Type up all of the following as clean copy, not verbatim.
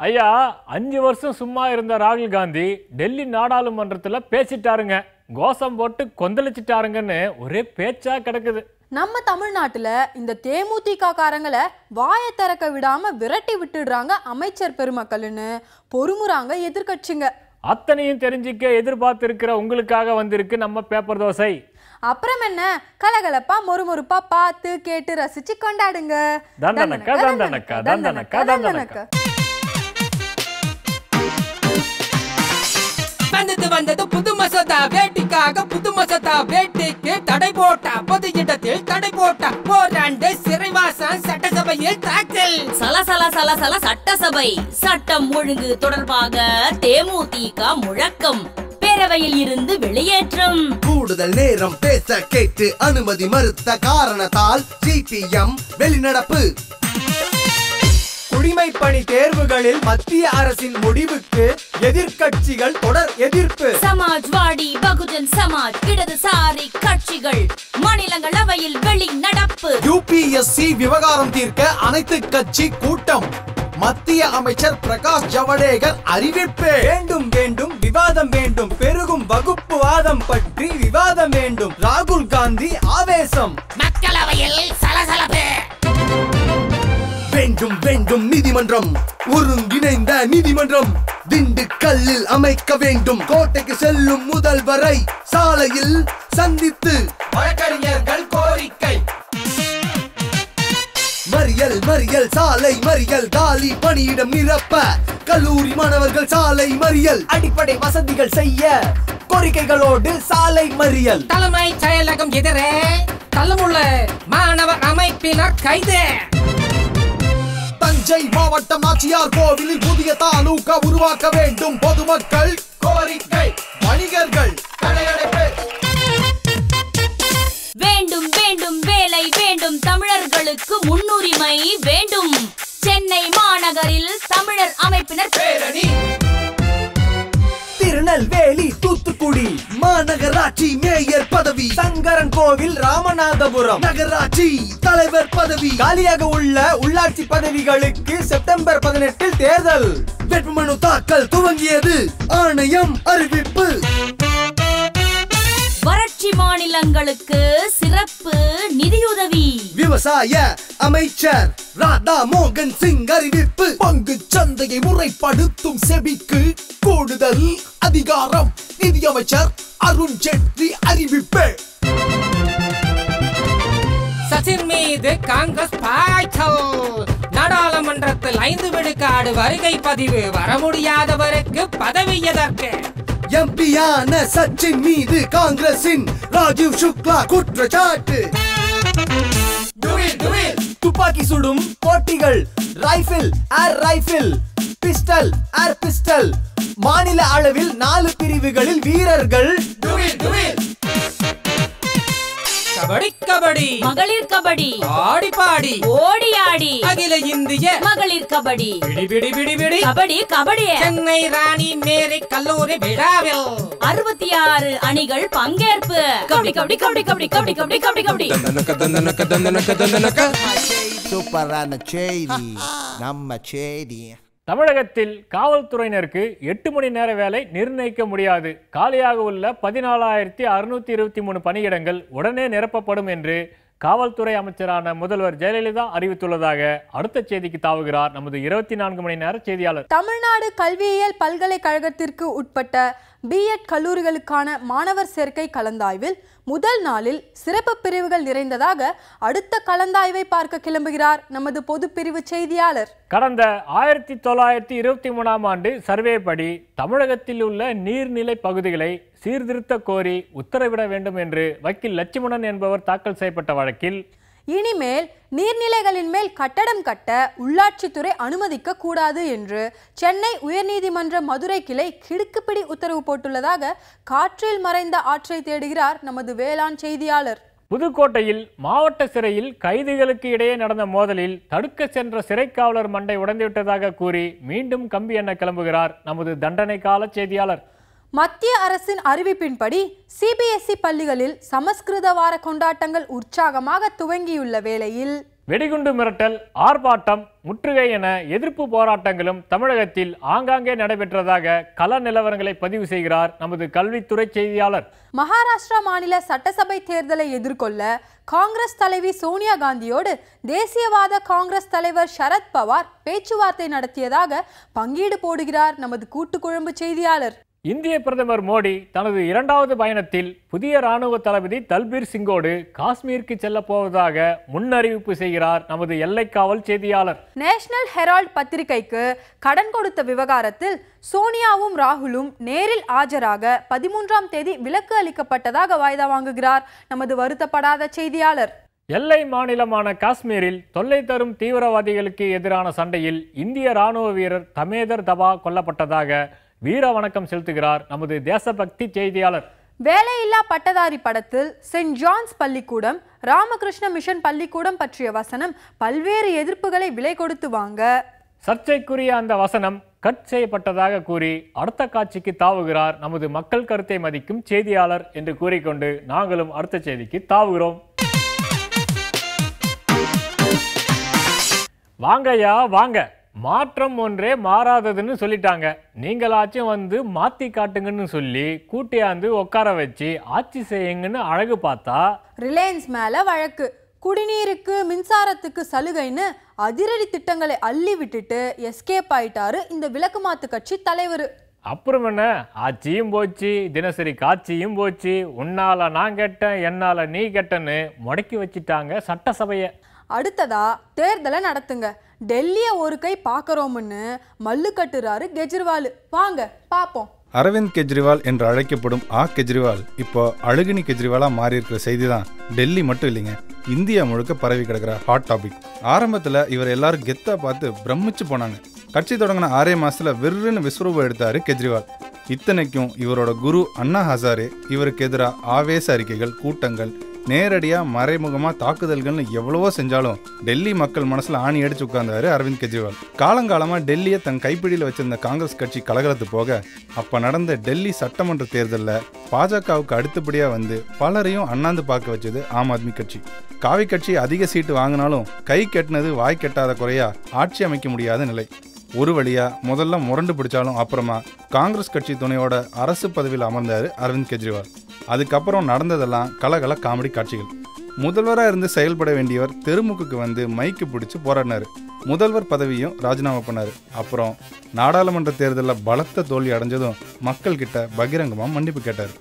ஐயா 5 வருஷம் சும்மா இருந்த ராகுல் காந்தி டெல்லி நாடாளுமன்றத்துல பேசிட்டாருங்க. கோஷம் போட்டு கொந்தளிச்சிட்டாருங்கன்னு ஒரே பேச்சா கிடக்குது. நம்ம தமிழ்நாட்டுல இந்த தேமுதிக காரங்களை வாயை திறக்க விடாம விரட்டி விட்டுடுறாங்க அமைச்சர் பெருமக்கள்னு பொறுமுறாங்க எதிர்கட்சிங்க. அத்தனையும் தெரிஞ்சிக்க எதிர்பார்த்து இருக்கிற உங்களுக்காக வந்திருக்கு நம்ம பேப்பர் தோசை. அப்புறம் என்ன, கலகலப்பா மொறுமொறுப்பா பார்த்து கேட்டு ரசிச்சு கொண்டாடுங்க. தண்டனக்கா தண்டனக்கா தண்டனக்கா தண்டனக்கா. வந்தது புது மசோதா வேட்டிக்காக புது மசோதா வேட்டிக்கு தடை போட்டா பொது இடத்தில் தடை போட்டா போராண்டு சிறைவாசம் சட்டசபையில் தாக்கல். சல சட்டசபை சட்டம் ஒழுங்கு தொடர்பாக தேமுதிக முழக்கம், பேரவையில் இருந்து வெளியேற்றம். கூடுதல் நேரம் பேச கேட்டு அனுமதி மறுத்த காரணத்தால் சிபிஎம் வெளிநடப்பு. குடிமைப்பணி தேர்வுகளில் மத்திய அரசின் முடிவுக்கு எதிர்கட்சிகள் தொடர் எதிர்ப்பு. சமாஜ்வாடி, பகுஜன் சமாஜ், இடதுசாரி கட்சிகள் மாநிலங்களவையில் வெளிநடப்பு. யுபிஎஸ்சி விவகாரம் தீர்க்க அனைத்து கட்சி கூட்டம். மத்திய அமைச்சர் பிரகாஷ் ஜவடேகர் அறிவிப்பு. வேண்டும் வேண்டும் விவாதம் வேண்டும், பெருகும் வகுப்பு வாதம் பற்றி விவாதம் வேண்டும். ராகுல் காந்தி ஆவேசம். மக்களவையில் சலசலப்பு. வேண்டும் வேண்டும் நீதிமன்றம், ஒருங்கிணைந்த நீதிமன்றம் திண்டுக்கல்லில் அமைக்க வேண்டும். கோட்டைக்கு செல்லும் முதல்வரை சாலையில் சந்தித்து வழக்கறிஞர்கள் கோரிக்கை. மறியல் சாலை மறியல், காலி பணியிடம் நிரப்ப கல்லூரி மாணவர்கள் சாலை மறியல். அடிப்படை வசதிகள் செய்ய கோரிக்கைகளோடு சாலை மறியல். தலைமை செயலகம் எதிரே தள்ளமுள்ள மாணவர் அமைப்பினர் கைது. தஞ்சை மாவட்டம் நாச்சியார் கோவிலில் புதிய தாலுகா உருவாக்க வேண்டும். பொதுமக்கள் கோரிக்கை. வணிகர்கள் கடையடைப்பு. வேண்டும் வேண்டும் வேலை வேண்டும், தமிழர்களுக்கு முன்னுரிமை வேண்டும். சென்னை மாநகரில் தமிழர் அமைப்பினர் பேரணி. திருநெல்வேலி, தூத்துக்குடி மாநகராட்சி மேயர் பதவி, சங்கரன் கோவில், ராமநாதபுரம் நகராட்சி தலைவர் பதவி, காலியாக உள்ள உள்ளாட்சி பதவிகளுக்கு செப்டம்பர் 18 தேர்தல். வேட்புமனு தாக்கல் துவங்கியது, ஆணையம் அறிவிப்பு. வறட்சி மாநிலங்களுக்கு சிறப்பு நிதியுதவி. விவசாய அமைச்சர் ராதா மோகன் சிங் அறிவிப்பு. பங்கு சந்தையை முறைப்படுத்தும் செபிக்கு கூடுதல் அதிகாரம், நிதியமைச்சர் அருண் ஜேட்லி அறிவிப்பு. சச்சின் மீது காங்கிரஸ் பாய்ச்சல். நாடாளுமன்றத்தில் 5 விழுக்காடு வருகை பதிவு, வர முடியாதவருக்கு பதவி எதற்கு? எம்பியான சச்சின் மீது காங்கிரசின் ராஜீவ் சுக்லா குற்றச்சாட்டு. துப்பாக்கி சுடும் போட்டிகள், rifle, air rifle, pistol, air pistol, மாநில அளவில் 4 பிரிவுகளில் வீரர்கள். கபடி கபடி, மகளிர் கபடி, ஆடி பாடி, ஓடி ஆடி, அகில இந்திய மகளிர் கபடி, பிடி பிடி பிடி பிடி கபடி கபடி. சென்னை ராணி மேரி கல்லூரி விழாவில் 66 அணிகள் பங்கேற்பு. கபடி கபடி கபடி கபடி கபடி கபடி கபடி கபடி. சூப்பரான செய்தி நம்ம செய்தி. தமிழகத்தில் காவல்துறையினருக்கு 8 மணி நேர வேலை நிர்ணயிக்க முடியாது. காலியாக உள்ள 14,623 பணியிடங்கள் உடனே நிரப்பப்படும் என்று காவல்துறை அமைச்சரான முதல்வர் ஜெயலலிதா அறிவித்துள்ளதாக அடுத்த செய்திக்கு தாவுகிறார் நமது 24 மணி நேர செய்தியாளர். தமிழ்நாடு கல்வியியல் பல்கலைக்கழகத்திற்கு உட்பட்ட பிஎட் கல்லூரிகளுக்கான மாணவர் சேர்க்கை கலந்தாய்வில் முதல் நாளில் சிறப்பு பிரிவுகள் நிறைந்ததாக அடுத்த கலந்தாய்வை பார்க்க கிளம்புகிறார் நமது பொது பிரிவு செய்தியாளர். கடந்த 1923ஆம் ஆண்டு சர்வே படி தமிழகத்தில் உள்ள நீர்நிலை பகுதிகளை சீர்திருத்த கோரி உத்தரவிட வேண்டும் என்று வக்கீல் லட்சுமணன் என்பவர் தாக்கல் செய்யப்பட்ட வழக்கில் இனிமேல் நீர்நிலைகளின் மேல் கட்டடம் கட்ட உள்ளாட்சித்துறை அனுமதிக்க கூடாது என்று சென்னை உயர்நீதிமன்ற மதுரை கிளை கிடுக்குப்பிடி உத்தரவு போட்டுள்ளதாக காற்றில் மறைந்த ஆற்றை தேடுகிறார் நமது வேளாண் செய்தியாளர். புதுக்கோட்டையில் மாவட்ட சிறையில் கைதிகளுக்கு இடையே நடந்த மோதலில் தடுக்க சென்ற சிறைக்காவலர் மண்டை உடைந்துவிட்டதாக கூறி மீண்டும் கம்பி எண்ண கிளம்புகிறார் நமது தண்டனை கால செய்தியாளர். மத்திய அரசின் அறிவிப்பின்படி சிபிஎஸ்இ பள்ளிகளில் சமஸ்கிருத வார கொண்டாட்டங்கள் உற்சாகமாக துவங்கியுள்ள வேளையில் வெடிகுண்டு மிரட்டல், ஆர்ப்பாட்டம், முற்றுகை என எதிர்ப்பு போராட்டங்களும் தமிழகத்தில் ஆங்காங்கே நடைபெற்றதாக கள நிலவரங்களை பதிவு செய்கிறார் நமது கல்வித்துறை செய்தியாளர். மகாராஷ்டிரா மாநில சட்டசபை தேர்தலை எதிர்கொள்ள காங்கிரஸ் தலைவி சோனியா காந்தியோடு தேசியவாத காங்கிரஸ் தலைவர் சரத் பவார் பேச்சுவார்த்தை நடத்தியதாக பங்கீடு போடுகிறார் நமது கூட்டுக்குழம்பு செய்தியாளர். இந்திய பிரதமர் மோடி தனது 2வது பயணத்தில் புதிய ராணுவ தளபதி தல்பீர் சிங்கோடு காஷ்மீருக்கு செல்ல போவதாக முன்னறிவிப்பு செய்கிறார் நமது எல்லைக்காவல் செய்தியாளர். நேஷனல் ஹெரால்ட் பத்திரிகைக்கு கடன் கொடுத்த விவகாரத்தில் சோனியாவும் ராகுலும் நேரில் ஆஜராக 13ஆம் தேதி விலக்கு அளிக்கப்பட்டதாக வாய்தா வாங்குகிறார் நமது வருத்தப்படாத செய்தியாளர். எல்லை மாநிலமான காஷ்மீரில் தொல்லை தரும் தீவிரவாதிகளுக்கு எதிரான சண்டையில் இந்திய ராணுவ வீரர் தமேதர் தபா கொல்லப்பட்டதாக வீர வணக்கம் செலுத்துகிறார் நமது தேசபக்தி செய்தியாளர். வேலையில்லா பட்டதாரி படத்தில் செயின்ட் ஜான்ஸ் பள்ளிக்கூடம், ராமகிருஷ்ண மிஷன் பள்ளிக்கூடம் பற்றிய வசனம் பல்வேறு எதிர்ப்புகளை விலை கொடுத்து வாங்க சர்ச்சைக்குரிய அந்த வசனம் கட் செய்யப்பட்டதாக கூறி அடுத்த காட்சிக்கு தாவுகிறார் நமது மக்கள் கருத்தை மதிக்கும் செய்தியாளர் என்று கூறிக்கொண்டு நாங்களும் அடுத்த செய்திக்கு தாவுகிறோம். வாங்கய்யா வாங்க, மாற்றம் ஒன்றே மாறாததுன்னு சொல்லிட்டாங்க, நீங்களாச்சும் வந்து மாத்தி காட்டுங்கன்னு சொல்லி கூட்டியாந்து உட்கார வச்சு ஆட்சி செய்யுங்கன்னு அழகு பார்த்தா ரிலையன்ஸ் மேல வழக்கு, குடிநீருக்கு மின்சாரத்துக்கு சலுகைன்னு அதிரடி திட்டங்களை அள்ளி விட்டுட்டு எஸ்கேப் ஆயிட்டாரு இந்த விளக்கு மாத்து கட்சி தலைவர். அப்புறம் என்ன, ஆட்சியும் போச்சு, தினசரி காட்சியும் போச்சு, உன்னால நான் கெட்டேன் என்னால நீ கெட்டன்னு முடக்கி வச்சிட்டாங்க சட்டசபையை. அடுத்ததா தேர்தலை நடத்துங்க, டெல்லியை ஒரு கை பார்க்கறோம்னு மல்லு கட்டுறாரு கெஜ்ரிவால். வாங்க பாப்போம். அரவிந்த் கெஜ்ரிவால் என்று அழைக்கப்படும் கெஜ்ரிவால் இப்போ அழுகினி கெஜ்ரிவாலா மாறி இருக்கிற செய்தி தான் டெல்லி மட்டும் இல்லைங்க, இந்தியா முழுக்க பரவி கிடக்கிற ஹாட் டாபிக். ஆரம்பத்தில் இவர் எல்லாரும் கெத்தா பார்த்து பிரமிச்சு போனாங்க. கட்சி தொடங்கின 6 மாசத்துல விருன்னு விஸ்வரூபம் எடுத்தாரு கெஜ்ரிவால். இத்தனைக்கும் இவரோட குரு அண்ணா ஹசாரே இவருக்கு எதிராக ஆவேச அறிக்கைகள், கூட்டங்கள், நேரடியா மறைமுகமா தாக்குதல்கள்னு எவ்வளவோ செஞ்சாலும் டெல்லி மக்கள் மனசுல ஆணி அடிச்சு உட்கார்ந்தாரு அரவிந்த் கெஜ்ரிவால். காலங்காலமா டெல்லியை தன் கைப்பிடியில் வச்சிருந்த காங்கிரஸ் கட்சி கலகலத்து போக அப்ப நடந்த டெல்லி சட்டமன்ற தேர்தலில் பாஜகவுக்கு அடுத்தபடியா வந்து பலரையும் அண்ணாந்து பார்க்க வச்சது ஆம் ஆத்மி கட்சி. காவி கட்சி அதிக சீட்டு வாங்கினாலும் கை கெட்டினது வாய் கெட்டாத குறையா ஆட்சி அமைக்க முடியாத நிலை. ஒரு வழியா முதல்ல முரண்டு பிடிச்சாலும் அப்புறமா காங்கிரஸ் கட்சி துணையோட அரசு பதவியில் அமர்ந்தாரு அரவிந்த் கெஜ்ரிவால். அதுக்கப்புறம் நடந்ததெல்லாம் கலகல காமெடி காட்சிகள். முதல்வராக இருந்து செயல்பட வேண்டியவர் தெருமுக்கு வந்து மைக்கு பிடிச்சு போராடினாரு. முதல்வர் பதவியும் ராஜினாமா பண்ணாரு. அப்புறம் நாடாளுமன்ற தேர்தலில் பலத்த தோல்வி அடைஞ்சதும் மக்கள் கிட்ட பகிரங்கமாக மன்னிப்பு கேட்டார்.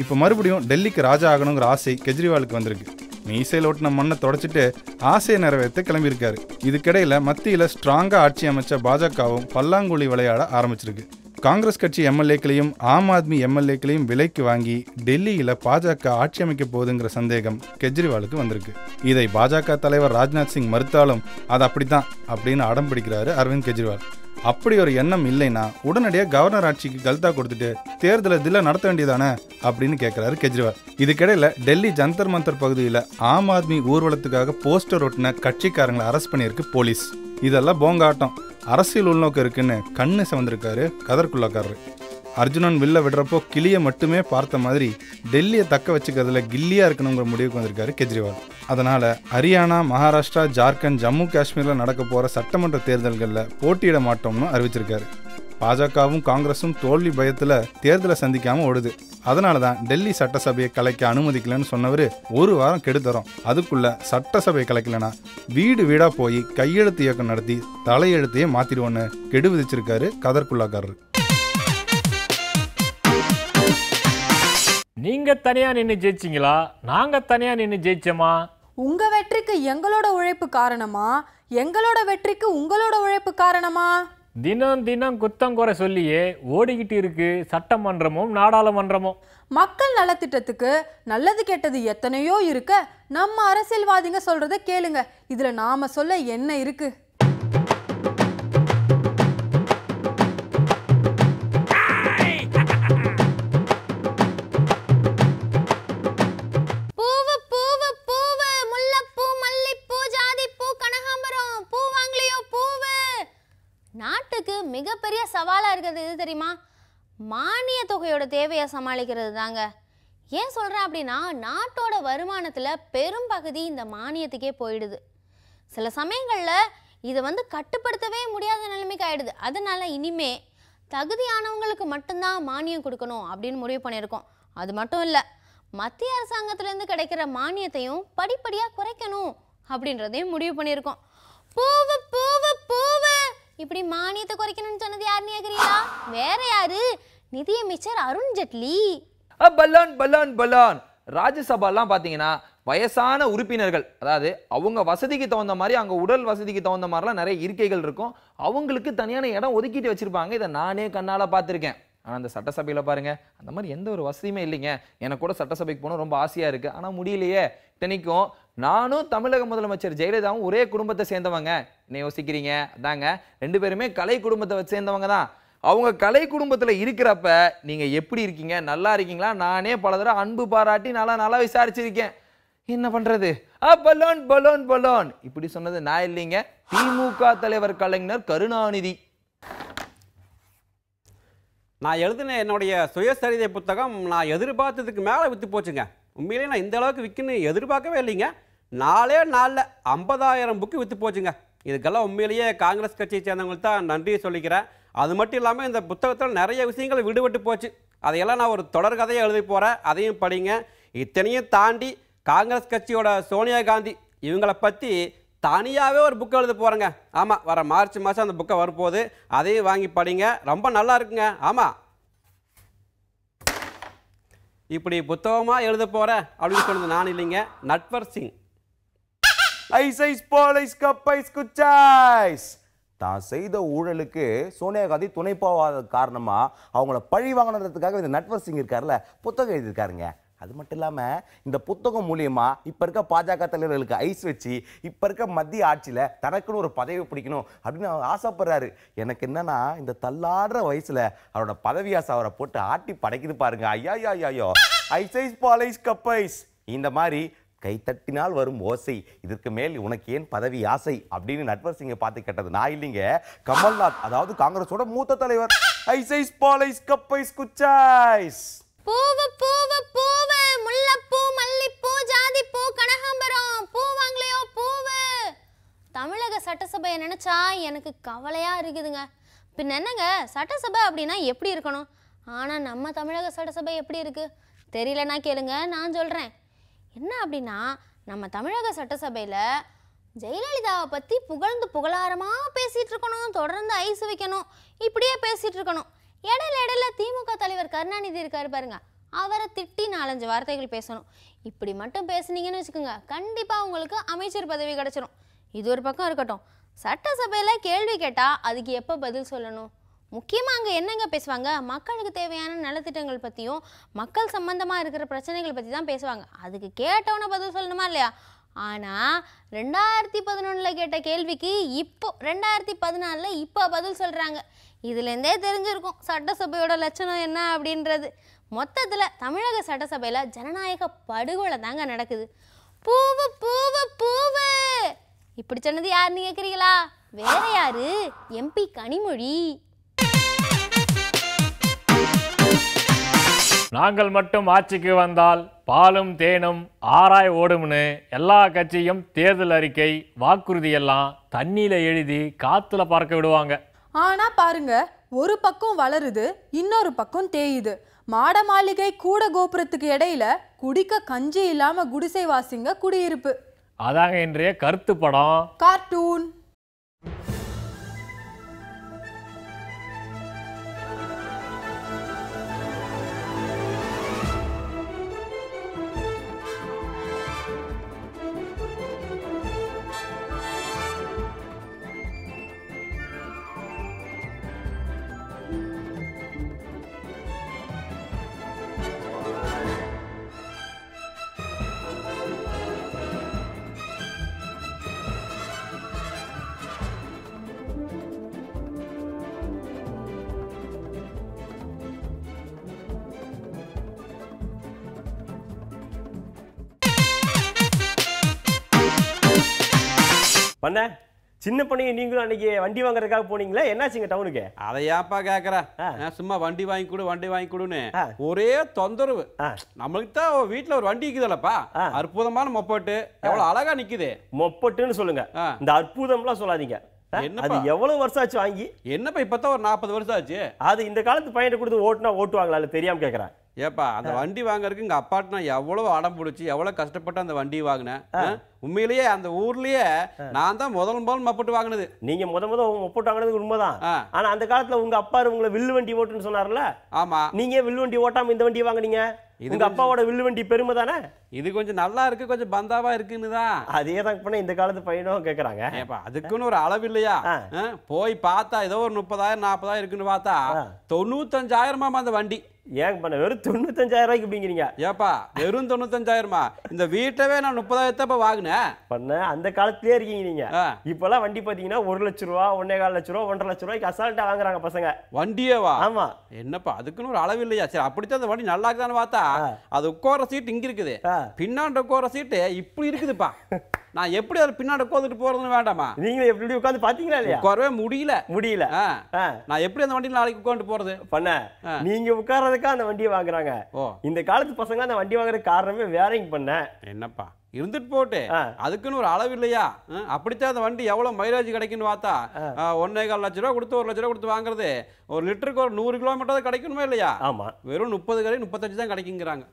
இப்போ மறுபடியும் டெல்லிக்கு ராஜா ஆகணுங்கிற ஆசை கெஜ்ரிவாலுக்கு வந்திருக்கு. மீசையில் ஓட்டின மண்ணை தொடச்சிட்டு ஆசையை நிறைவேற்ற கிளம்பியிருக்காரு. இதுக்கிடையில மத்தியில் ஸ்ட்ராங்காக ஆட்சி அமைச்ச பாஜகவும் பல்லாங்குழி விளையாட ஆரம்பிச்சிருக்கு. காங்கிரஸ் கட்சி எம்எல்ஏக்களையும் ஆம் ஆத்மி எம்எல்ஏக்களையும் விலைக்கு வாங்கி டெல்லியில் பாஜக ஆட்சி அமைக்க போகுதுங்கிற சந்தேகம் கெஜ்ரிவாலுக்கு வந்திருக்கு. இதை பாஜக தலைவர் ராஜ்நாத் சிங் மறுத்தாலும் அது அப்படித்தான் அப்படின்னு அடம் பிடிக்கிறாரு அரவிந்த் கெஜ்ரிவால். அப்படி ஒரு எண்ணம் இல்லைன்னா உடனடியாக கவர்னர் ஆட்சிக்கு கல்தா கொடுத்துட்டு தேர்தலை தில்ல நடத்த வேண்டியதானே அப்படின்னு கேட்குறாரு கெஜ்ரிவால். இதுக்கிடையில் டெல்லி ஜந்தர் மந்தர் பகுதியில் ஆம் ஆத்மி ஊர்வலத்துக்காக போஸ்டர் ஒட்டின கட்சிக்காரங்களை அரெஸ்ட் பண்ணியிருக்கு போலீஸ். இதெல்லாம் போங்காட்டம், அரசியல் உள்நோக்கம் இருக்குன்னு கண்ணு சிவந்திருக்காரு கதர்குல்லாக்காரரு. அர்ஜுனன் வில்ல விடுறப்போ கிளியை மட்டுமே பார்த்த மாதிரி டெல்லியை தக்க வச்சுக்கிறதுல கில்லியா இருக்கணுங்கிற முடிவுக்கு வந்திருக்காரு கெஜ்ரிவால். அதனால ஹரியானா, மகாராஷ்டிரா, ஜார்க்கண்ட், ஜம்மு காஷ்மீர்ல நடக்க போற சட்டமன்ற தேர்தல்களில் போட்டியிட மாட்டோம்னு அறிவிச்சிருக்காரு. பாஜகவும் காங்கிரஸும் தோல்வி பயத்துல தேர்தலை சந்திக்காம ஓடுது. அதனாலதான் டெல்லி சட்டசபையை கலைக்க அனுமதிக்கலன்னு சொன்னவர் ஒரு வாரம் கெடுத்தரோம். அதுக்குள்ள சட்டசபையை கலைக்கலனா வீடு வீடா போய் கையெழுத்து இயக்கம் நடத்தி தலையெழுத்தையே மாத்திடுவோன்னு கெடு விதிச்சிருக்காரு கதர்குல்லாக்காரர். நீங்க தனியா நின்று ஜெயிச்சிங்களா, நாங்க தனியா நின்று ஜெயிச்சோமா? உங்க வெற்றிக்கு எங்களோட உழைப்பு காரணமா, எங்களோட வெற்றிக்கு உங்களோட உழைப்பு காரணமா? தினம் தினம் குத்தங்குறை சொல்லியே ஓடிக்கிட்டு இருக்கு சட்டமன்றமும் நாடாளுமன்றமும். மக்கள் நலத்திட்டத்துக்கு நல்லது கெட்டது எத்தனையோ இருக்க நம்ம அரசியல்வாதிங்க சொல்றத கேளுங்க. இதுல நாம சொல்ல என்ன இருக்கு? நாட்டுக்கு மிகப்பெரிய சவாலாக இருக்கிறது எது தெரியுமா? மானிய தொகையோட தேவையை சமாளிக்கிறது தாங்க. ஏன் சொல்கிறேன் அப்படின்னா, நாட்டோட வருமானத்தில் பெரும் பகுதி இந்த மானியத்துக்கே போயிடுது. சில சமயங்களில் இதை கட்டுப்படுத்தவே முடியாத நிலைமைக்கு ஆயிடுது. அதனால இனிமே தகுதியானவங்களுக்கு மட்டும்தான் மானியம் கொடுக்கணும் அப்படின்னு முடிவு பண்ணியிருக்கோம். அது மட்டும் இல்லை, மத்திய அரசாங்கத்திலேருந்து கிடைக்கிற மானியத்தையும் படிப்படியாக குறைக்கணும் அப்படின்றதையும் முடிவு பண்ணியிருக்கோம். பூவு பூவு பூவு இப்படி மானியத்தை குறைக்கணும்னு சொன்னது யாருன்னு கேட்குறீங்களா? வேற யாரு? நிதியமைச்சர் அருண் ஜெட்லி. பலோன் பலோன் பலோன். ராஜ்யசபாலாம் பார்த்தீங்கன்னா வயசான உறுப்பினர்கள், அதாவது அவங்க வசதிக்கு தகுந்த மாதிரி, அங்கே உடல் வசதிக்கு தகுந்த மாதிரிலாம் நிறைய இருக்கைகள் இருக்கும். அவங்களுக்கு தனியான இடம் ஒதுக்கிட்டு வச்சிருப்பாங்க. இதை நானே கண்ணால் பார்த்துருக்கேன். ஆனால் அந்த சட்டசபையில் பாருங்க, அந்த மாதிரி எந்த ஒரு வசதியுமே இல்லைங்க. எனக்கு கூட சட்டசபைக்கு போகணும் ரொம்ப ஆசையாக இருக்குது, ஆனால் முடியலையே. இத்தனைக்கும் நானும் தமிழக முதலமைச்சர் ஜெயலலிதாவும் ஒரே குடும்பத்தை சேர்ந்தவங்க. என்ன யோசிக்கிறீங்க? அதாங்க, 2 பேருமே கலை குடும்பத்தை சேர்ந்தவங்க தான். அவங்க கலை குடும்பத்தில் இருக்கிறப்ப நீங்கள் எப்படி இருக்கீங்க, நல்லா இருக்கீங்களா? நானே பல தடவை அன்பு பாராட்டி நல்லா விசாரிச்சிருக்கேன். என்ன பண்றது? பலோன் பலோன் பலோன் இப்படி சொன்னது நான் இல்லைங்க, திமுக தலைவர் கலைஞர் கருணாநிதி. நான் எழுதின என்னுடைய சுயசரிதை புத்தகம் நான் எதிர்பார்த்ததுக்கு மேலே விற்று போச்சுங்க. உண்மையிலே நான் இந்த அளவுக்கு விற்குன்னு எதிர்பார்க்கவே இல்லைங்க. 4 நாளில் 50,000 புக்கு விற்று போச்சுங்க. இதுக்கெல்லாம் உண்மையிலேயே காங்கிரஸ் கட்சியை சேர்ந்தவங்களுக்கு தான் நன்றியை சொல்லிக்கிறேன். அது மட்டும் இல்லாமல் இந்த புத்தகத்தில் நிறைய விஷயங்கள் விடுபட்டு போச்சு. அதையெல்லாம் நான் ஒரு தொடர் கதையை எழுதி போகிறேன், அதையும் படிங்க. இத்தனையும் தாண்டி காங்கிரஸ் கட்சியோட சோனியா காந்தி இவங்களை பற்றி தனியாகவே ஒரு புக்கை எழுத போகிறேங்க. ஆமாம், வர மார்ச் மாதம் அந்த புக்கை வரப்போகுது, அதையும் வாங்கி படிங்க, ரொம்ப நல்லா இருக்குங்க. ஆமாம், இப்படி புத்தகமாக எழுத போகிறேன் அப்படின்னு சொன்னது நான் இல்லைங்க, நட்வர் சிங். ஐசைஸ் பாலைஸ் கப்பைஸ் குச்சாய்ஸ். தான் செய்த ஊழலுக்கு சோனியா காந்தி துணை போகாத காரணமா அவங்கள பழி வாங்கினதுக்காக இந்த நட்வர் சிங் இருக்காருல்ல, புத்தகம் எழுதியிருக்காருங்க. அது மட்டும் இல்லாமல் இந்த புத்தகம் மூலியமா இப்போ இருக்க பாஜக தலைவர்களுக்கு ஐஸ் வச்சு இப்போ இருக்க மத்திய ஆட்சியில் தனக்குன்னு ஒரு பதவி பிடிக்கணும் அப்படின்னு அவர் ஆசைப்படுறாரு. எனக்கு என்னன்னா, இந்த தள்ளாடுற வயசுல அவரோட பதவி ஆசை அவரை போட்டு ஆட்டி படைக்குது பாருங்க. ஐயா ஐயா ஐயோ. ஐசைஸ் பாலைஸ் கப்பைஸ். இந்த மாதிரி கைத்தட்டினால் வரும் ஓசை, இதற்கு மேல் உனக்கு ஏன் பதவி ஆசை அப்படின்னு நட்வர் சிங்கை பார்த்து கேட்டது நான் இல்லைங்க, கமல்நாத், அதாவது காங்கிரஸோட மூத்த தலைவர். ஐசைஸ் பாலைஸ் கப்பைஸ் குச்சாய்ஸ். பூவு பூவு பூவு, முல்லைப்பூ மல்லிப்பூ ஜாதிப்பூ கனகாம்பரம், பூ வாங்கலையோ பூவு. தமிழக சட்டசபையை நினைச்சா எனக்கு கவலையா இருக்குதுங்க. பின்ன என்னங்க, சட்டசபை அப்படின்னா எப்படி இருக்கணும்? ஆனா நம்ம தமிழக சட்டசபை எப்படி இருக்கு தெரியலன்னா கேளுங்க, நான் சொல்றேன். என்ன அப்படின்னா, நம்ம தமிழக சட்டசபையில் ஜெயலலிதாவை பற்றி புகழ்ந்து புகழாரமாக பேசிகிட்டு இருக்கணும், தொடர்ந்து ஐஸ் வைக்கணும், இப்படியே பேசிகிட்டு இருக்கணும். இடையில திமுக தலைவர் கருணாநிதி இருக்காரு பாருங்க, அவரை திட்டி 4-5 வார்த்தைகள் பேசணும். இப்படி மட்டும் பேசுனீங்கன்னு வச்சுக்கோங்க, கண்டிப்பாக உங்களுக்கு அமைச்சர் பதவி கிடச்சிரும். இது ஒரு பக்கம் இருக்கட்டும், சட்டசபையில் கேள்வி கேட்டால் அதுக்கு எப்போ பதில் சொல்லணும்? முக்கியமாக அங்கே என்னங்க பேசுவாங்க? மக்களுக்கு தேவையான நலத்திட்டங்கள் பற்றியும் மக்கள் சம்பந்தமாக இருக்கிற பிரச்சனைகள் பற்றி தான் பேசுவாங்க. அதுக்கு கேட்டவன பதில் சொல்லணுமா இல்லையா? ஆனால் 2011 கேட்ட கேள்விக்கு இப்போ 2014 இப்போ பதில் சொல்கிறாங்க. இதுலேருந்தே தெரிஞ்சிருக்கும் சட்டசபையோட லட்சணம் என்ன அப்படின்றது. மொத்தத்தில் தமிழக சட்டசபையில் ஜனநாயக படுகொலை தாங்க நடக்குது. பூவு பூவு பூவு இப்படி சொன்னது யாருன்னு கேட்குறீங்களா? வேற யாரு? எம்பி கனிமொழி. நாங்கள் மட்டும் ஆட்சிக்கு வந்தால் பாலும் தேனும் ஆராய் ஓடும்னு எல்லா கட்சியும் தேர்தல் அறிக்கை வாக்குறுதி எல்லாம் தண்ணியில எழுதி காத்துல பறக்க விடுவாங்க. ஆனா பாருங்க, ஒரு பக்கம் வளருது, இன்னொரு பக்கம் தேயுது. மாட மாளிகை கூட கோபுரத்துக்கு இடையில குடிக்க கஞ்சி இல்லாம குடிசை வாசிங்க குடியிருப்பு. அதாங்க இன்றைய கருத்து படம். கார்ட்டூன். பண்ண சின்ன பண்ணி நீங்களும் அன்னைக்கு வண்டி வாங்குறதுக்காக போனீங்களா? என்னாச்சுங்க டவுனுக்கு? அதை ஏன்ப்பா கேட்குறேன்? சும்மா வண்டி வாங்கி கொடுன்னு ஒரே தொந்தரவு. நம்மளுக்கு தான் வீட்டில் ஒரு வண்டி இருக்குதுல்லப்பா, அற்புதமான மொப்பட்டு, எவ்வளோ அழகா நிக்குது. மொப்பட்டுன்னு சொல்லுங்க, இந்த அற்புதம்லாம் சொல்லாதீங்க. அது எவ்வளவு வருஷம் ஆச்சு வாங்கி? என்னப்பா இப்பதான் ஒரு 40 வருஷம் ஆச்சு. அது இந்த காலத்து பையனை கொடுத்து ஓட்டுனா ஓட்டுவாங்களா தெரியாம கேட்கறேன். ஏப்பா அந்த வண்டி வாங்குறதுக்கு இங்க அப்பாட்டு நான் எவ்வளவு அடம் பிடிச்சி எவ்வளவு கஷ்டப்பட்டு அந்த வண்டி வாங்கினேன். உண்மையிலேயே அந்த ஊர்லயே நான் தான் முதல் மொப்பட்டு வாங்கினது. நீங்க முத மொப்பட்டு வாங்கினது உண்மைதான். ஆனா அந்த காலத்துல உங்க அப்பா உங்களை வில்லு வண்டி ஓட்டுன்னு சொன்னார்ல? ஆமா. நீங்க வில்லு வண்டி ஓட்டாம இந்த வண்டி வாங்குனீங்க. உங்க அப்பாவோட வில்லு வண்டி பெருமை தானே? இது கொஞ்சம் நல்லா இருக்கு, கொஞ்சம் பந்தாவா இருக்குன்னு தான். அதே தான் பண்ண இந்த காலத்து பையனும் கேக்குறாங்க. ஏப்பா அதுக்குன்னு ஒரு அளவு இல்லையா? போய் பார்த்தா ஏதோ ஒரு 30,000 40,000 இருக்குன்னு பார்த்தா 95,000 அந்த வண்டி. ஏங்க பண்ண வெறும் 95,000 ரூபாய்க்கு அப்படிங்கிறீங்க? ஏப்பா வெறும் 95,000? இந்த வீட்டவே நான் 30,000 வாங்கினேன். பண்ண அந்த காலத்திலே இருக்கீங்க நீங்க. இப்பெல்லாம் வண்டி பாத்தீங்கன்னா 1 லட்சம் ரூபா, 1.25 லட்சம் ரூபா, 1.5 லட்சம் ரூபாய்க்கு அசால்ட்டா வாங்குறாங்க பசங்க. வண்டியேவா? ஆமா. என்னப்பா அதுக்குன்னு ஒரு அளவு இல்லையா? சரி அப்படித்தான் அந்த வண்டி நல்லா இருக்குதான்னு பார்த்தா அது உட்கார சீட் இங்க இருக்குது, பின்னாடி உட்கார சீட்டு இப்படி இருக்குதுப்பா. நான் எப்படி அது பின்னாடி உட்காந்துட்டு போறதுன்னு வேண்டாமா? நீங்க எப்படி உட்காந்து பாத்தீங்களா இல்லையா? உட்காரவே முடியல. நான் எப்படி அந்த வண்டியில் நாளைக்கு உட்காந்து போறது? பண்ண நீங்க உட்கார்றதுக்கா அந்த வண்டியை வாங்குறாங்க. இந்த காலத்து பசங்க அந்த வண்டி வாங்குற காரணமே வேறங்க பண்ண. என்னப்பா இருந்துட்டு போட்டு அதுக்குன்னு ஒரு அளவு இல்லையா? அப்படித்தான் அந்த வண்டி எவ்வளவு மைலேஜ் கிடைக்குன்னு பார்த்தா 1.25 லட்சம் ரூபா கொடுத்து 1 லட்சம் ரூபா கொடுத்து வாங்குறது ஒரு லிட்டருக்கு ஒரு 100 கிலோமீட்டர் கிடைக்கணுமா இல்லையா? ஆமா. வெறும் 35 தான் கிடைக்குங்கிறாங்க.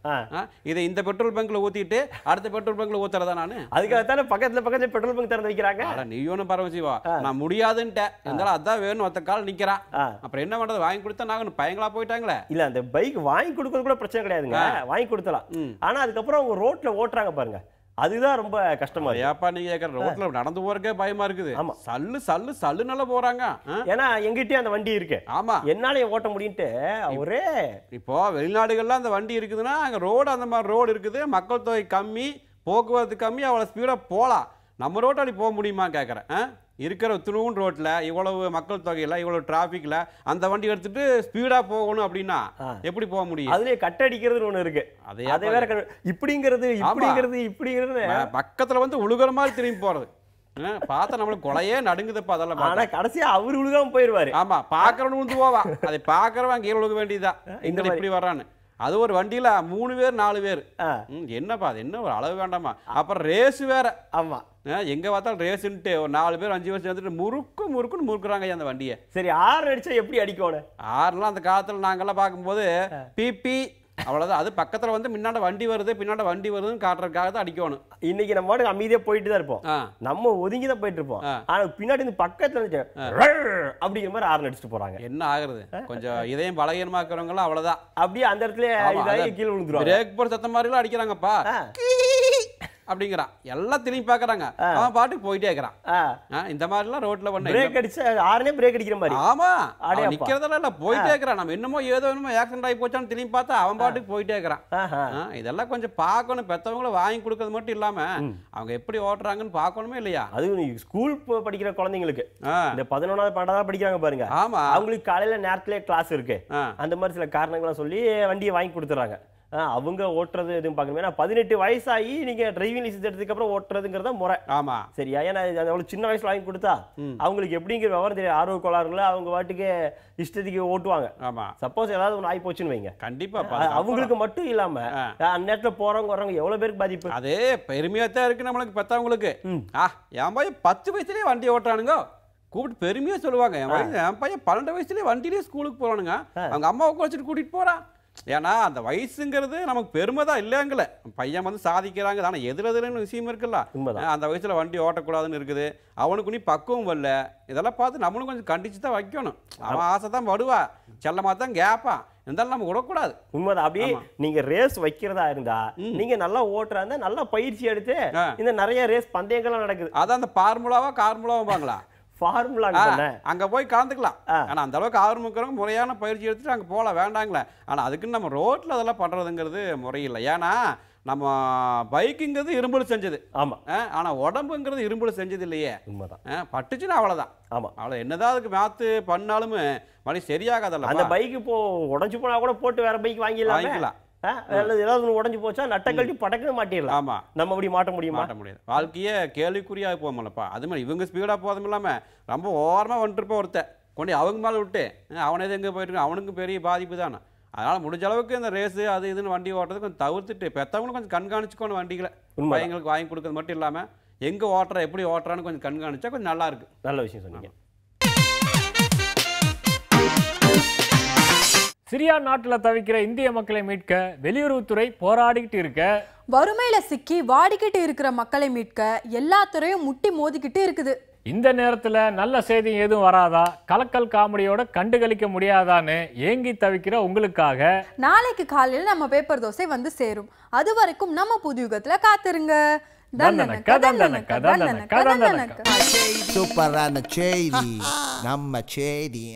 இதை இந்த பெட்ரோல் பங்க்ல ஊத்திட்டு அடுத்த பெட்ரோல் பங்க்ல ஊத்துறதா? நானு அதுக்காகத்தானே பக்கத்துல பெட்ரோல் பங்க் திறந்து வைக்கிறாங்க. நீ ஒன்னும் பரவசிவா, நான் முடியாதுன்ட்டேன். இருந்தாலும் அதான் வேணும், ஒத்த கால நிக்கிறான். அப்புறம் என்ன பண்றது? வாங்கி கொடுத்தா நாங்க பயங்களா போயிட்டாங்களே. இல்ல அந்த பைக் வாங்கி கொடுக்கறது கூட பிரச்சனை கிடையாதுங்க, வாங்கி கொடுத்தலாம். ஆனா அதுக்கப்புறம் அவங்க ரோட்ல ஓட்டுறாங்க பாருங்க, அதுதான் ரொம்ப கஷ்டமா இருக்கு. ஏப்பா நீங்க கேக்குற ரோட்ல நடந்து போறக்கே பயமா இருக்குது. சல்லு நல்லா போறாங்க. ஏன்னா எங்கிட்டே அந்த வண்டி இருக்கு. ஆமா, என்னால ஓட்ட முடியும்ட்டு ஒரே. இப்போ வெளிநாடுகள்லாம் அந்த வண்டி இருக்குதுன்னா அங்க ரோடு அந்த மாதிரி ரோடு இருக்குது, மக்கள் தொகை கம்மி, போக்குவரத்து கம்மி, அவ்வளவு ஸ்பீடா போலாம். நம்ம ரோட்டாடி போக முடியுமா கேட்கறேன்? இருக்கிற துணுவும் ரோட்ல இவ்வளவு மக்கள் தொகையில இவ்வளவு டிராபிக்ல அந்த வண்டி எடுத்துட்டு ஸ்பீடா போகணும் அப்படின்னா எப்படி போக முடியும்? அதுலயே கட்டடிக்கிறது ஒண்ணு இருக்கு, அதே வேற இப்படிங்கிறது பக்கத்துல வந்து உழுகுற மாதிரி திரும்பி போறது பார்த்தா நம்மளுக்கு கொலையே நடுங்குதுப்பா. அதெல்லாம் ஆனா கடைசியா அவர் உழுகாம போயிருவாரு. ஆமா, பாக்குறவனு வந்து போவா, அதை பாக்குறவன் கீழே உழுக வேண்டியதுதான். இந்த இப்படி வர்றான்னு அது ஒரு வண்டியில 3 பேர் 4 பேர். என்னப்பா அது என்ன ஒரு அளவு வேண்டாமா? அப்புறம் ரேஸ் வேற. ஆமா, எங்க பார்த்தாலும் ரேஸ்ன்ட்டு ஒரு 4 பேர் 5 பேர் சேர்ந்துட்டு முறுக்குன்னு முறுக்குறாங்க அந்த வண்டியை. சரி, ஆறு அடிச்சா எப்படி அடிக்கணும்? ஆறுலாம் அந்த காலத்துல நாங்கெல்லாம் பார்க்கும்போது பிபி அவ்வளவுதான். அது பக்கத்துல வந்து முன்னாடி வண்டி வருது பின்னாடி வண்டி வருதுன்னு காட்டுறதுக்காக தான் அடிக்கணும். இன்னைக்கு நம்ம பாட்டுக்கு அமைதியா போயிட்டு தான் இருப்போம், நம்ம ஒதுங்கி தான் போயிட்டு இருப்போம். ஆனா பின்னாடி இந்த பக்கத்துல இருந்து அப்படிங்கிற மாதிரி ஆறு அடிச்சுட்டு போறாங்க. என்ன ஆகுறது? கொஞ்சம் இதயம் பலகீனமா இருக்கிறவங்க எல்லாம் அவ்வளவுதான், அப்படியே அந்த இடத்துல கீழே விழுந்துருவாங்க. பிரேக் போட சத்தம் மாதிரி எல்லாம் அடிக்கிறாங்கப்பா அப்படிங்கிறான். எல்லாம் திரும்பி பாக்குறாங்க, அவன் பாட்டுக்கு போயிட்டே இருக்கிறான். இந்த மாதிரி எல்லாம் ரோட்ல பண்ண பிரேக் அடிச்சு ஆறுனே பிரேக் அடிக்கிற மாதிரி. ஆமா, நிக்கிறதெல்லாம் இல்ல, போயிட்டே இருக்கிறான். நம்ம என்னமோ ஏதோ என்னமோ ஆக்சிடென்ட் ஆகி போச்சான்னு திரும்பி பார்த்தா அவன் பாட்டுக்கு போயிட்டே இருக்கிறான். இதெல்லாம் கொஞ்சம் பார்க்கணும். பெத்தவங்களும் வாங்கி கொடுக்கறது மட்டும் இல்லாம அவங்க எப்படி ஓட்டுறாங்கன்னு பார்க்கணுமே இல்லையா? அது ஸ்கூல் படிக்கிற குழந்தைங்களுக்கு இந்த 11வது 12வது படிக்கிறாங்க பாருங்க. ஆமா, அவங்களுக்கு காலையில நேரத்திலே கிளாஸ் இருக்கு. அந்த மாதிரி சில காரணங்கள்லாம் சொல்லி வண்டியை வாங்கி கொடுத்துறாங்க. அவங்க ஓட்டுறது எதுவும் பார்க்கணும். ஏன்னா 18 வயசாகி நீங்க டிரைவிங் லைசன்ஸ் எடுத்ததுக்கு அப்புறம் ஓட்டுறதுங்கிறத முறை. ஆமா, சரியா? ஏன்னா அவ்வளவு சின்ன வயசுல வாங்கி கொடுத்தா அவங்களுக்கு எப்படிங்கிற விவரம் தெரியும். ஆர்வ கோளாறுல அவங்க வாட்டுக்கு இஷ்டத்துக்கு ஓட்டுவாங்க. ஆமா, சப்போஸ் ஏதாவது ஒன்று ஆகி போச்சுன்னு வைங்க, கண்டிப்பா அவங்களுக்கு மட்டும் இல்லாம அந்நேரத்துல போறவங்க வர்றவங்க எவ்வளவு பேருக்கு பாதிப்பு. அதே பெருமையா தான் இருக்கு நம்மளுக்கு பெத்தவங்களுக்கு. என் பையன் 10 வயசுலயே வண்டி ஓட்டுறானுங்க கூப்பிட்டு பெருமையா சொல்லுவாங்க. என் பையன் 12 வயசுலயே வண்டியிலேயே ஸ்கூலுக்கு போறானுங்க, அவங்க அம்மாவை குறைச்சிட்டு கூட்டிட்டு போறான். ஏன்னா அந்த வயசுங்கிறது நமக்கு பெருமை தான் இல்லைங்கள. பையன் வந்து சாதிக்கிறாங்க, ஆனால் எதிரெதிரன்னு விஷயம் இருக்குல்ல. அந்த வயசுல வண்டி ஓட்டக்கூடாதுன்னு இருக்குது. அவனுக்கு நீ பக்குவம் வரல. இதெல்லாம் பார்த்து நம்மளும் கொஞ்சம் கண்டிச்சு தான் வைக்கணும். அவன் ஆசை தான் படுவா, செல்லமா தான் கேட்பான், இருந்தாலும் நம்ம விடக்கூடாது. உண்மைதான். அப்படியே நீங்க ரேஸ் வைக்கிறதா இருந்தா நீங்க நல்லா ஓட்டுறா இருந்தா நல்லா பயிற்சி எடுத்து இந்த நிறைய ரேஸ் பந்தயங்கள்லாம் நடக்குது. அதான் அந்த ஃபார்முலாவாங்களா அங்க போய் கலந்துக்கலாம். ஆனா அந்த அளவுக்கு ஆர்வம் இருக்கிறவங்க முறையான பயிற்சி எடுத்துட்டு அங்க போல வேண்டாங்களே. ஆனா அதுக்குன்னு நம்ம ரோட்ல அதெல்லாம் பண்றதுங்கிறது முறையில்லை. ஏன்னா நம்ம பைக்குங்கிறது இரும்புல செஞ்சது. ஆமா, ஆனா உடம்புங்கிறது இரும்புல செஞ்சது இல்லையே. உண்மைதான். பட்டுச்சுன்னா அவ்வளவுதான். ஆமா, அவ்வளவு என்னதான் அதுக்கு மாத்து பண்ணாலுமே மணி சரியாகாதல்ல. அந்த பைக் இப்போ உடஞ்சு போனா கூட போட்டு வேற பைக் வாங்கிடலாம். ஏதாவது ஒன்று உடஞ்சி போச்சா நட்டை கழட்டி படக்குன்னு மாட்டிடலாம். ஆமா, நம்ம அப்படி மாட்ட முடியுமா? மாட்ட முடியாது. வாழ்க்கையே கேள்விக்குறியாக போகலப்பா. அது மாதிரி இவங்க ஸ்பீடாக போதும் இல்லாமல் ரொம்ப ஓரமாக வந்துட்டுருப்போம் ஒருத்தன் கொண்டு அவங்க மேலே விட்டு அவனை எது எங்கே போயிட்டு அவனுக்கு பெரிய பாதிப்பு தானே. அதனால் முடிஞ்ச அளவுக்கு இந்த ரேஸு அது இதுன்னு வண்டி ஓட்டுறது கொஞ்சம் தவிர்த்துட்டு பெற்றவங்களும் கொஞ்சம் கண்காணிச்சுக்கோணும். வண்டிகளை பையங்களுக்கு வாங்கி கொடுக்கறது மட்டும் இல்லாமல் எங்கே ஓட்டுற எப்படி ஓட்டுறான்னு கொஞ்சம் கண்காணிச்சா கொஞ்சம் நல்லா இருக்கு. நல்ல விஷயம் சொன்னீங்க. சிரியா நாட்டில் தவிக்கிற இந்திய மக்களை மீட்க வெளியுறவுத்துறை போராடிக்கிட்டு இருக்க, வறுமையில சிக்கி வாடிக்கிட்டு இருக்கிற மக்களை மீட்க எல்லா துறையும் முட்டி மோதிக்கிட்டு இருக்குது. இந்த நேரத்தில் நல்ல செய்தி எதுவும் வராதா, கலக்கல் காமெடியோட கண்டுகளிக்க முடியாதான்னு ஏங்கி தவிக்கிற உங்களுக்காக நாளைக்கு காலையில் நம்ம பேப்பர் தோசை வந்து சேரும். அது வரைக்கும் நம்ம புதுயுகத்துல காத்திருங்க. சூப்பரான செய்தி நம்ம செய்தி.